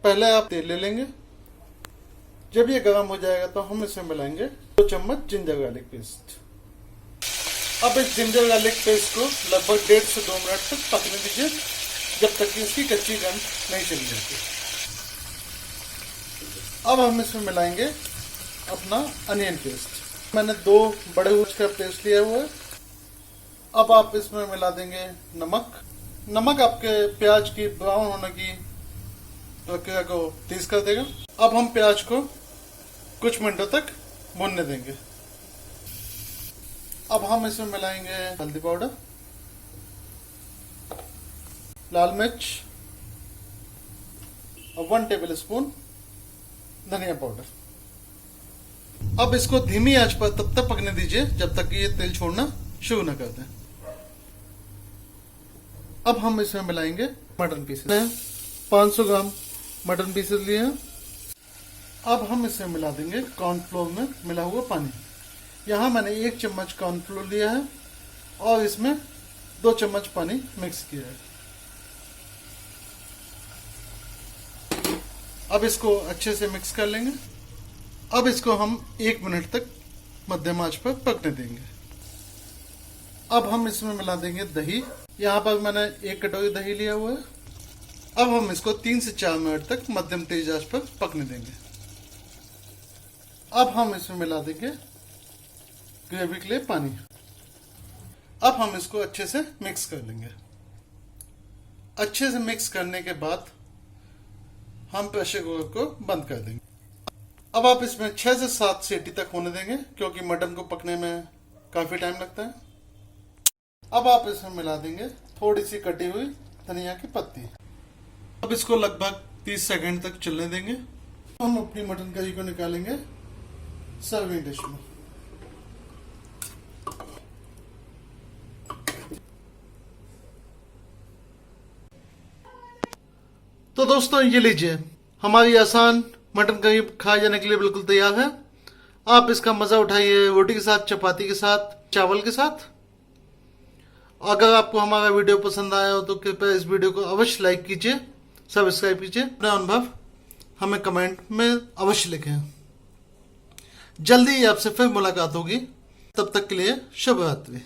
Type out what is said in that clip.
पहले आप तेल ले लेंगे। जब ये गर्म हो जाएगा तो हम इसमें मिलाएंगे 2 चम्मच जिंजर गार्लिक पेस्ट। अब इस जिंजर गार्लिक पेस्ट को लगभग 1.5 से 2 मिनट तक पकने दीजिए, जब तक कि इसकी कच्ची गंध नहीं चली जाती। अब हम इसमें मिलाएंगे अपना अनियन पेस्ट। मैंने 2 बड़े उच का पेस्ट लिया हुआ है। अब आप इसमें मिला देंगे नमक। नमक आपके प्याज की ब्राउन होने की प्रक्रिया को तेज कर देगा। अब हम प्याज को कुछ मिनटों तक भूनने देंगे। अब हम इसमें मिलाएंगे हल्दी पाउडर, लाल मिर्च और 1 टेबल स्पून धनिया पाउडर। अब इसको धीमी आंच पर तब तक पकने दीजिए जब तक कि ये तेल छोड़ना शुरू न कर दें। अब हम इसमें मिलाएंगे मटन पीसेस। 500 ग्राम मटन पीसेस लिए हैं। अब हम इसमें मिला देंगे कॉर्नफ्लोर में मिला हुआ पानी। यहाँ मैंने 1 चम्मच कॉर्नफ्लोर लिया है और इसमें 2 चम्मच पानी मिक्स किया है। अब इसको अच्छे से मिक्स कर लेंगे। अब इसको हम 1 मिनट तक मध्यम आंच पर पकने देंगे। अब हम इसमें मिला देंगे दही। यहाँ पर मैंने 1 कटोरी दही लिया हुआ है। अब हम इसको 3 से 4 मिनट तक मध्यम तेज आंच पर पकने देंगे। अब हम इसमें मिला देंगे ग्रेवी के लिए पानी। अब हम इसको अच्छे से मिक्स कर लेंगे। अच्छे से मिक्स करने के बाद हम प्रेशर कुकर को बंद कर देंगे। अब आप इसमें 6 से 7 सीटी तक होने देंगे, क्योंकि मटन को पकने में काफी टाइम लगता है। अब आप इसमें मिला देंगे थोड़ी सी कटी हुई धनिया की पत्ती। अब इसको लगभग 30 सेकंड तक चलने देंगे। हम अपनी मटन करी को निकालेंगे सर्विंग डिश में। तो दोस्तों ये लीजिए, हमारी आसान मटन करी खाए जाने के लिए बिल्कुल तैयार है। आप इसका मजा उठाइए रोटी के साथ, चपाती के साथ, चावल के साथ। अगर आपको हमारा वीडियो पसंद आया हो तो कृपया इस वीडियो को अवश्य लाइक कीजिए, सब्सक्राइब कीजिए। अपना अनुभव हमें कमेंट में अवश्य लिखें। जल्दी ही आपसे फिर मुलाकात होगी। तब तक के लिए शुभ रात्रि।